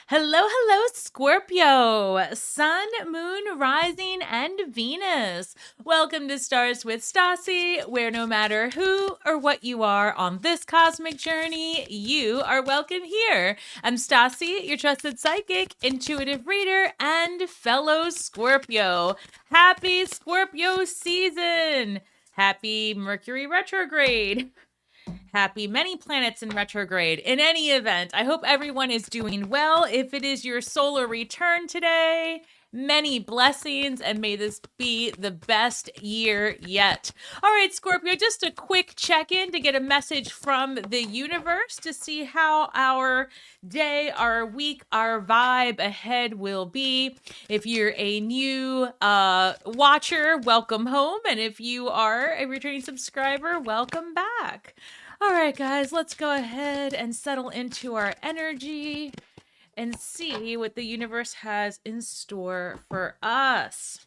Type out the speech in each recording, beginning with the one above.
Hello, hello, Scorpio, Sun, Moon, Rising, and Venus. Welcome to Stars with Stasi, where no matter who or what you are on this cosmic journey, you are welcome here. I'm Stasi, your trusted psychic, intuitive reader, and fellow Scorpio. Happy Scorpio season! Happy Mercury retrograde! Happy many planets in retrograde. In any event, I hope everyone is doing well. If it is your solar return today, many blessings, and may this be the best year yet. All right, Scorpio, just a quick check in to get a message from the universe to see how our day, our week, our vibe ahead will be. If you're a new watcher, welcome home. And if you are a returning subscriber, welcome back. All right, guys, let's go ahead and settle into our energy and see what the universe has in store for us.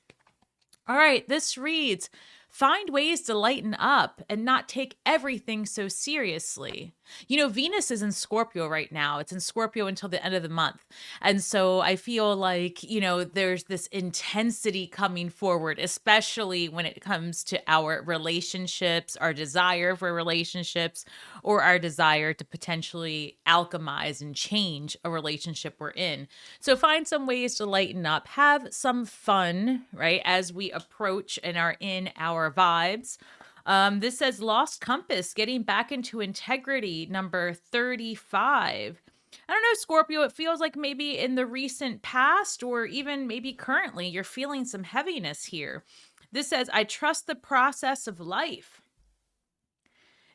All right, this reads, find ways to lighten up and not take everything so seriously. You know, Venus is in Scorpio right now. It's in Scorpio until the end of the month. And so I feel like, there's this intensity coming forward, especially when it comes to our relationships, our desire for relationships, or our desire to potentially alchemize and change a relationship we're in. So find some ways to lighten up, have some fun, right, as we approach and are in our vibes. This says lost compass, getting back into integrity, number 35. I don't know, Scorpio, it feels like maybe in the recent past or even maybe currently, you're feeling some heaviness here. This says, I trust the process of life.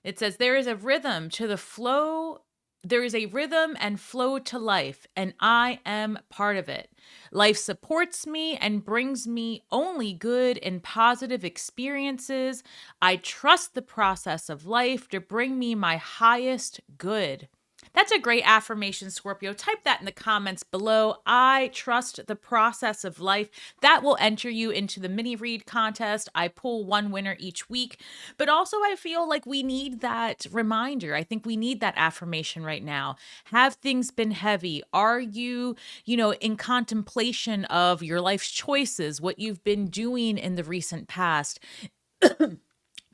It says, there is a rhythm to the flow. There is a rhythm and flow to life, and I am part of it. Life supports me and brings me only good and positive experiences. I trust the process of life to bring me my highest good. That's a great affirmation, Scorpio. Type that in the comments below. I trust the process of life. That will enter you into the mini read contest. I pull one winner each week. But also, I feel like we need that reminder. I think we need that affirmation right now. Have things been heavy? Are you, in contemplation of your life's choices, what you've been doing in the recent past?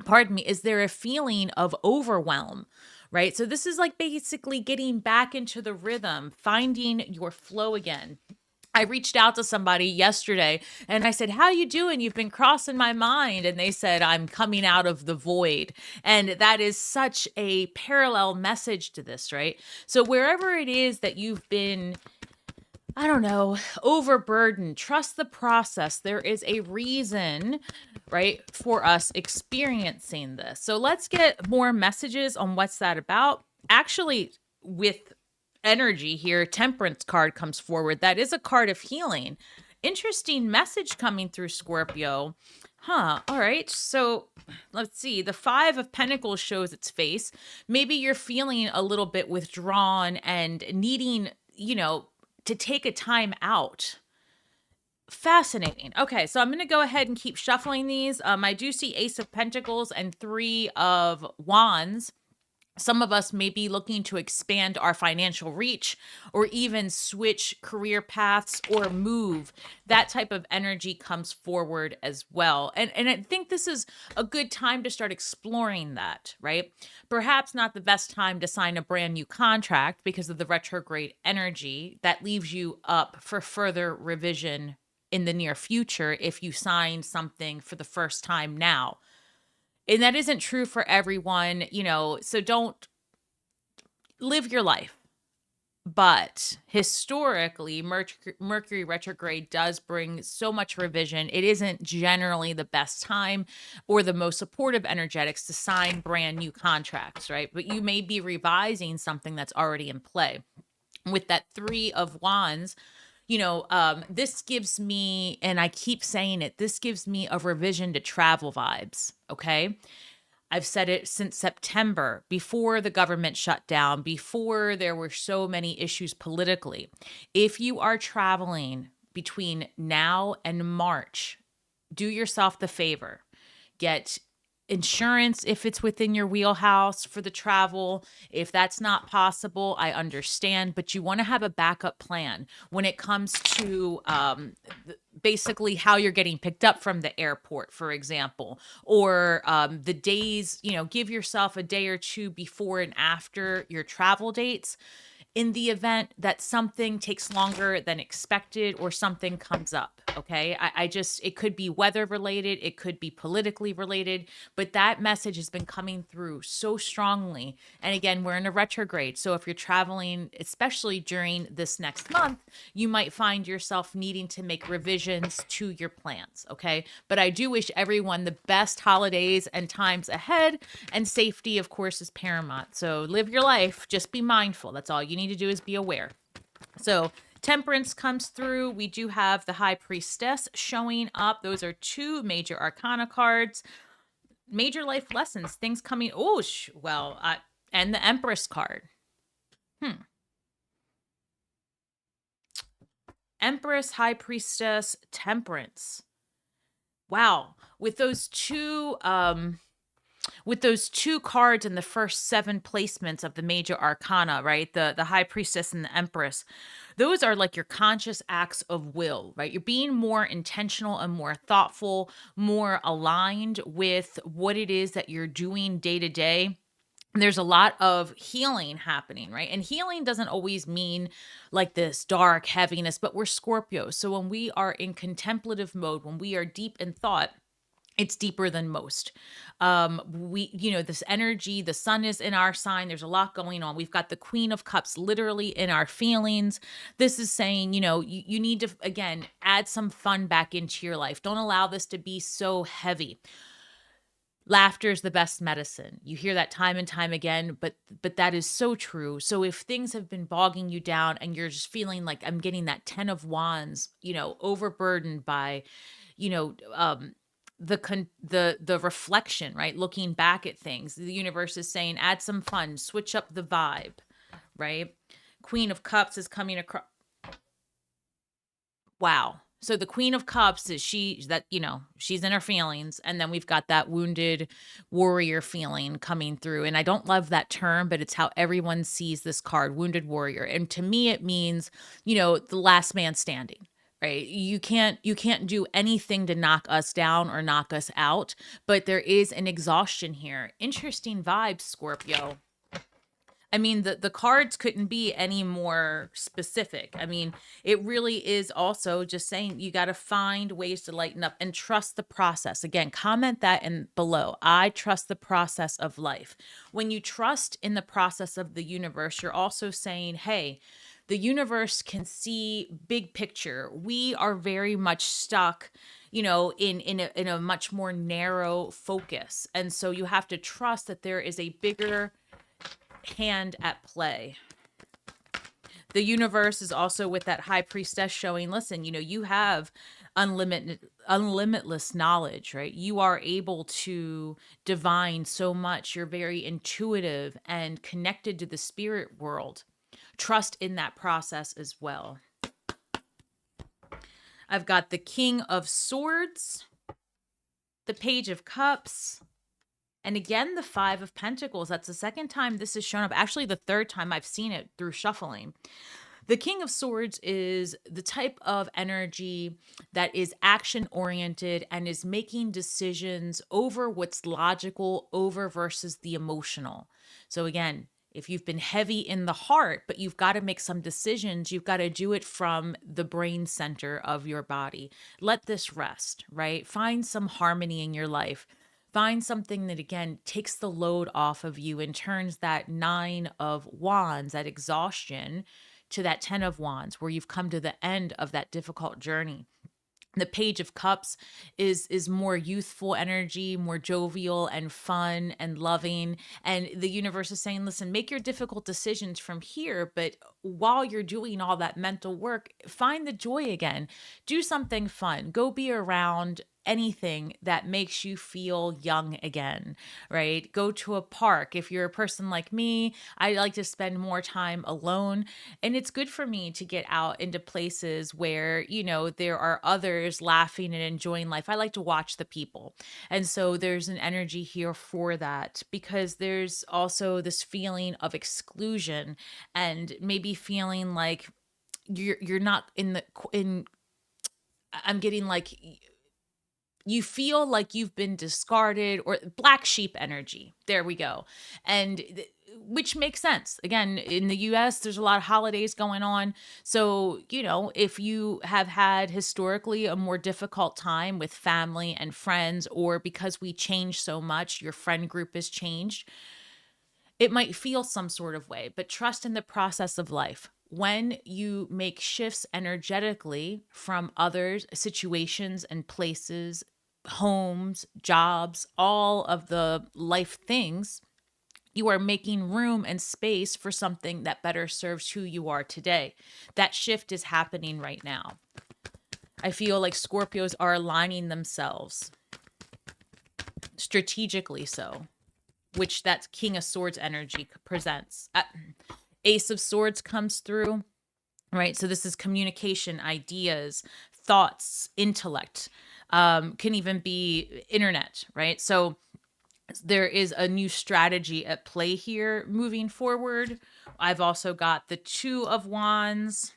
Pardon me. Is there a feeling of overwhelm? Right? So this is like basically getting back into the rhythm, finding your flow again. I reached out to somebody yesterday and I said, how you doing? You've been crossing my mind. And they said, I'm coming out of the void. And that is such a parallel message to this, right? So wherever it is that you've been, I don't know, overburdened, trust the process. There is a reason, right, for us experiencing this. So let's get more messages on what's that about. Actually, with energy here, Temperance card comes forward. That is a card of healing. Interesting message coming through, Scorpio. All right. So let's see. The Five of Pentacles shows its face. Maybe you're feeling a little bit withdrawn and needing, to take a time out. Fascinating. Okay, so I'm going to go ahead and keep shuffling these. I do see Ace of Pentacles and Three of Wands. Some of us may be looking to expand our financial reach or even switch career paths or move. That type of energy comes forward as well. And I think this is a good time to start exploring that, right? Perhaps not the best time to sign a brand new contract because of the retrograde energy that leaves you up for further revision in the near future if you sign something for the first time now. And that isn't true for everyone, so don't live your life. But historically, Mercury retrograde does bring so much revision. It isn't generally the best time or the most supportive energetics to sign brand new contracts, right? But you may be revising something that's already in play. With that Three of Wands, this gives me, and I keep saying it, this gives me a revision to travel vibes, okay? I've said it since September, before the government shut down, before there were so many issues politically. If you are traveling between now and March, do yourself the favor. Get insurance if it's within your wheelhouse for the travel. If that's not possible, I understand, but you want to have a backup plan when it comes to basically how you're getting picked up from the airport, for example, or the days, give yourself a day or two before and after your travel dates in the event that something takes longer than expected or something comes up. Okay. It could be weather related, it could be politically related, but that message has been coming through so strongly. And again, we're in a retrograde. So if you're traveling, especially during this next month, you might find yourself needing to make revisions to your plans. Okay. But I do wish everyone the best holidays and times ahead. And safety, of course, is paramount. So live your life. Just be mindful. That's all you need to do is be aware. So Temperance comes through. We do have the High Priestess showing up. Those are two major arcana cards. Major life lessons, things coming. And the Empress card. Empress, High Priestess, Temperance. Wow. With those two cards in the first 7 placements of the major arcana, right? The High Priestess and the Empress. Those are like your conscious acts of will, right? You're being more intentional and more thoughtful, more aligned with what it is that you're doing day to day. There's a lot of healing happening, right? And healing doesn't always mean like this dark heaviness, but we're Scorpio. So when we are in contemplative mode, when we are deep in thought, it's deeper than most. This energy, the sun is in our sign. There's a lot going on. We've got the Queen of Cups literally in our feelings. This is saying, you need to, again, add some fun back into your life. Don't allow this to be so heavy. Laughter is the best medicine. You hear that time and time again, but that is so true. So if things have been bogging you down and you're just feeling like I'm getting that 10 of Wands, overburdened by, the reflection, right? Looking back at things. The universe is saying, add some fun, switch up the vibe, right? Queen of Cups is coming across. Wow. So the Queen of Cups is she's in her feelings. And then we've got that wounded warrior feeling coming through. And I don't love that term, but it's how everyone sees this card, wounded warrior. And to me, it means, the last man standing. Right. You can't do anything to knock us down or knock us out, but there is an exhaustion here. Interesting vibes, Scorpio. I mean, the cards couldn't be any more specific. I mean, it really is also just saying you got to find ways to lighten up and trust the process. Again, comment that in below. I trust the process of life. When you trust in the process of the universe, you're also saying, hey, the universe can see big picture. We are very much stuck, in a much more narrow focus. And so you have to trust that there is a bigger hand at play. The universe is also with that High Priestess showing, listen, you have unlimitless knowledge, right? You are able to divine so much. You're very intuitive and connected to the spirit world. Trust in that process as well. I've got the King of Swords, the Page of Cups, and again, the 5 of Pentacles. That's the second time this has shown up. Actually, the third time I've seen it through shuffling. The King of Swords is the type of energy that is action-oriented and is making decisions over what's logical over versus the emotional. So again, if you've been heavy in the heart, but you've got to make some decisions, you've got to do it from the brain center of your body. Let this rest, right? Find some harmony in your life. Find something that, again, takes the load off of you and turns that 9 of Wands, that exhaustion, to that 10 of Wands, where you've come to the end of that difficult journey. The Page of Cups is more youthful energy, more jovial and fun and loving. And the universe is saying, listen, make your difficult decisions from here, but while you're doing all that mental work, find the joy again. Do something fun. Go be around anything that makes you feel young again, right? Go to a park. If you're a person like me, I like to spend more time alone. And it's good for me to get out into places where, there are others laughing and enjoying life. I like to watch the people. And so there's an energy here for that, because there's also this feeling of exclusion and maybe feeling like you're not in I'm getting like you feel like you've been discarded, or black sheep energy. There we go. And which makes sense. Again, in the US, there's a lot of holidays going on. So, if you have had historically a more difficult time with family and friends, or because we change so much, your friend group has changed, it might feel some sort of way, but trust in the process of life. When you make shifts energetically from others, situations, and places, homes, jobs, all of the life things, you are making room and space for something that better serves who you are today. That shift is happening right now. I feel like Scorpios are aligning themselves strategically, so, which that King of Swords energy presents. Ace of Swords comes through, right? So this is communication, ideas, thoughts, intellect, can even be internet, right? So there is a new strategy at play here moving forward. I've also got the Two of Wands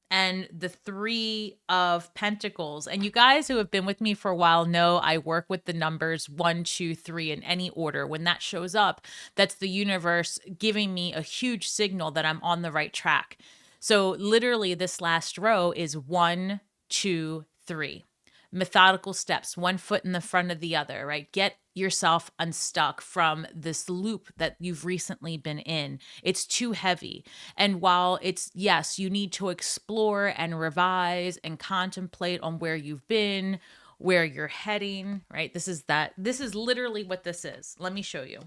and the Three of Pentacles. And you guys who have been with me for a while know I work with the numbers 1, 2, 3 in any order. When that shows up, that's the universe giving me a huge signal that I'm on the right track. So literally this last row is 1, 2, 3. Methodical steps, one foot in the front of the other, right? Get yourself unstuck from this loop that you've recently been in. It's too heavy. And while it's, yes, you need to explore and revise and contemplate on where you've been, where you're heading, right? This is literally what this is. Let me show you.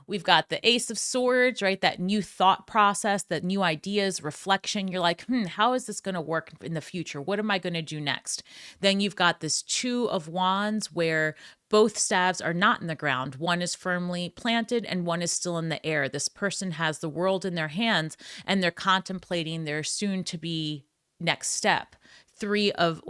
We've got the Ace of Swords, right? That new thought process, that new ideas, reflection. You're like, how is this going to work in the future? What am I going to do next? Then you've got this Two of Wands where both staves are not in the ground. One is firmly planted and one is still in the air. This person has the world in their hands and they're contemplating their soon to be next step. Three of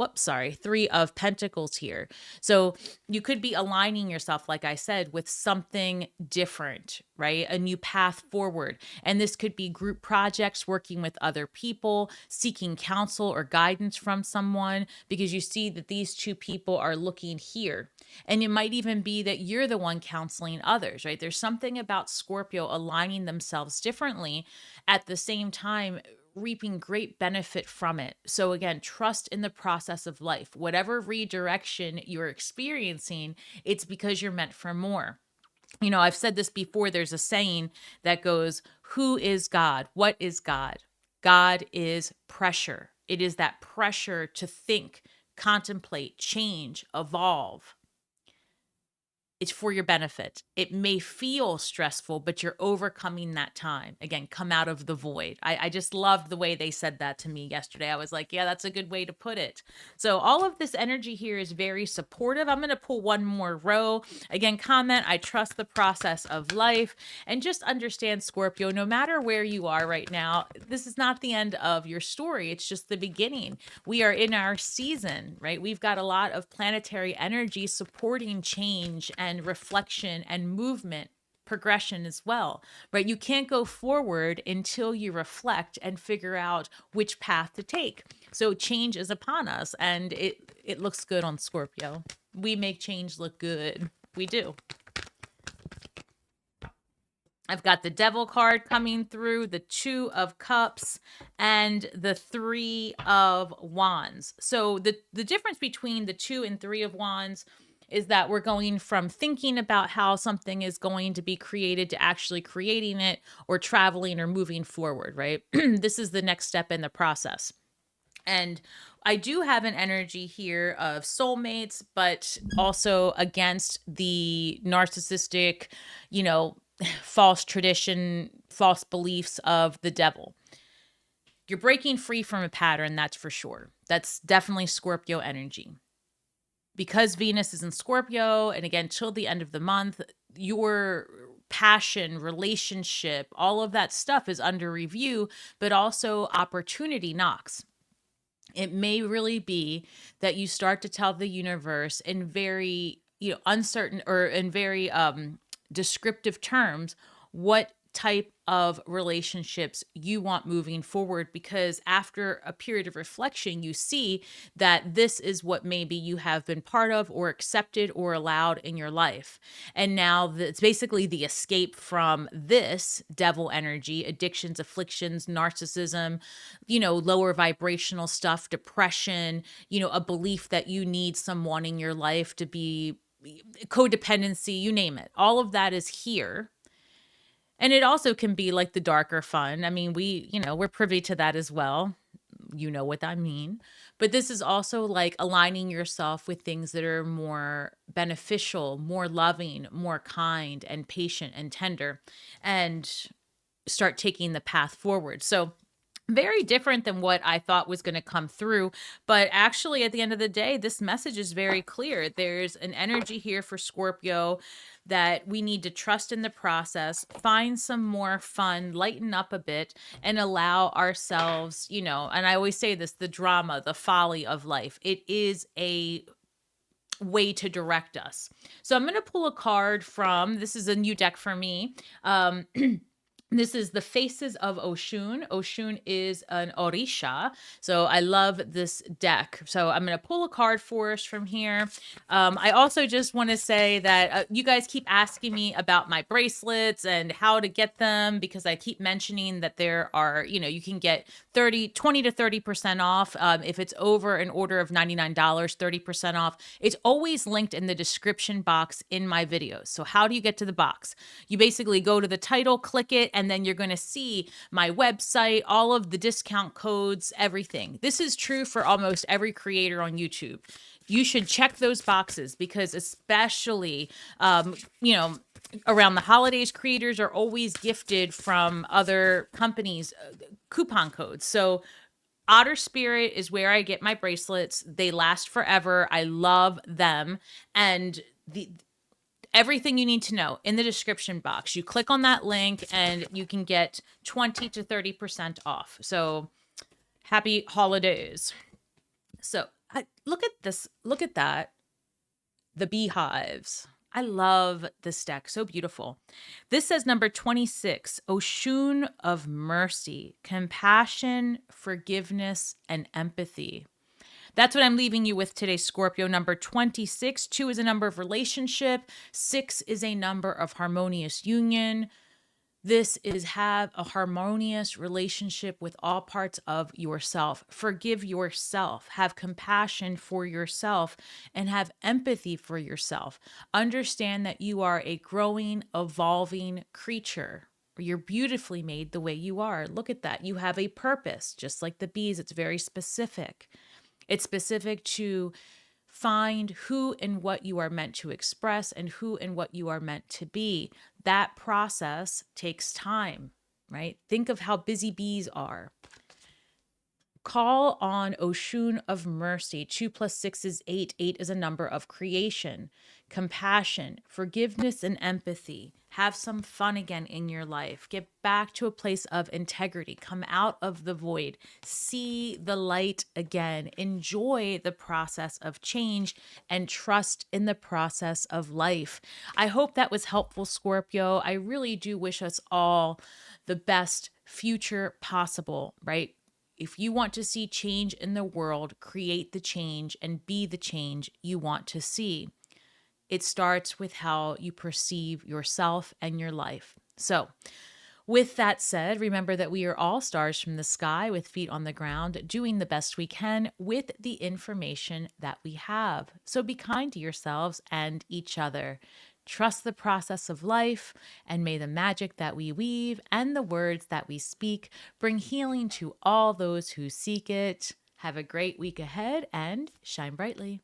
Pentacles here. So you could be aligning yourself, like I said, with something different, right? A new path forward. And this could be group projects, working with other people, seeking counsel or guidance from someone, because you see that these two people are looking here. And it might even be that you're the one counseling others, right? There's something about Scorpio aligning themselves differently, at the same time reaping great benefit from it. So again, trust in the process of life. Whatever redirection you're experiencing, it's because you're meant for more. I've said this before. There's a saying that goes, who is God? What is God? God is pressure. It is that pressure to think, contemplate, change, evolve. It's for your benefit. It may feel stressful, but you're overcoming that time. Again, come out of the void. I just loved the way they said that to me yesterday. I was like, yeah, that's a good way to put it. So all of this energy here is very supportive. I'm going to pull one more row. Again, comment, I trust the process of life. And just understand, Scorpio, no matter where you are right now, this is not the end of your story. It's just the beginning. We are in our season, right? We've got a lot of planetary energy supporting change and reflection and movement, progression as well, right? You can't go forward until you reflect and figure out which path to take. So change is upon us, and it looks good on Scorpio. We make change look good. We do. I've got the Devil card coming through, the Two of Cups, and the Three of Wands. So the difference between the Two and Three of Wands is that we're going from thinking about how something is going to be created to actually creating it, or traveling or moving forward, right? This is the next step in the process. And I do have an energy here of soulmates, but also against the narcissistic, false tradition false beliefs of the devil. You're breaking free from a pattern, that's for sure. That's definitely Scorpio energy. Because Venus is in Scorpio, and again, till the end of the month, your passion, relationship, all of that stuff is under review, but also opportunity knocks. It may really be that you start to tell the universe in very, uncertain or in very descriptive terms what type of relationships you want moving forward, because after a period of reflection you see that this is what maybe you have been part of or accepted or allowed in your life, and now it's basically the escape from this devil energy, addictions, afflictions, narcissism, lower vibrational stuff, depression, a belief that you need someone in your life to be codependency, you name it. All of that is here. And it also can be like the darker fun. I mean, we're privy to that as well. You know what I mean. But this is also like aligning yourself with things that are more beneficial, more loving, more kind and patient and tender, and start taking the path forward. So very different than what I thought was going to come through. But actually, at the end of the day, this message is very clear. There's an energy here for Scorpio that we need to trust in the process, find some more fun, lighten up a bit, and allow ourselves, and I always say this, the drama, the folly of life. It is a way to direct us. So I'm going to pull a card from, this is a new deck for me. This is the Faces of Oshun. Oshun is an Orisha. So I love this deck. So I'm going to pull a card for us from here. I also just want to say that you guys keep asking me about my bracelets and how to get them, because I keep mentioning that there are, you can get 20 to 30% off. If it's over an order of $99, 30% off. It's always linked in the description box in my videos. So how do you get to the box? You basically go to the title, click it, and then you're going to see my website, all of the discount codes, everything. This is true for almost every creator on YouTube. You should check those boxes, because especially, around the holidays, creators are always gifted from other companies coupon codes. So Otter Spirit is where I get my bracelets. They last forever. I love them. And everything you need to know in the description box. You click on that link and you can get 20 to 30% off. So happy holidays. So look at this. Look at that. The beehives. I love this deck. So beautiful. This says number 26, Oshun of Mercy, compassion, forgiveness, and empathy. That's what I'm leaving you with today, Scorpio. Number 26. 2 is a number of relationship. 6 is a number of harmonious union. This is have a harmonious relationship with all parts of yourself. Forgive yourself. Have compassion for yourself and have empathy for yourself. Understand that you are a growing, evolving creature. You're beautifully made the way you are. Look at that. You have a purpose, just like the bees. It's very specific. It's specific to find who and what you are meant to express and who and what you are meant to be. That process takes time, right? Think of how busy bees are. Call on Oshun of Mercy. 2 plus 6 is 8. 8 is a number of creation, compassion, forgiveness, and empathy. Have some fun again in your life. Get back to a place of integrity. Come out of the void. See the light again. Enjoy the process of change and trust in the process of life. I hope that was helpful, Scorpio. I really do wish us all the best future possible, right? If you want to see change in the world, create the change and be the change you want to see. It starts with how you perceive yourself and your life. So, with that said, remember that we are all stars from the sky with feet on the ground, doing the best we can with the information that we have. So be kind to yourselves and each other. Trust the process of life, and may the magic that we weave and the words that we speak bring healing to all those who seek it. Have a great week ahead and shine brightly.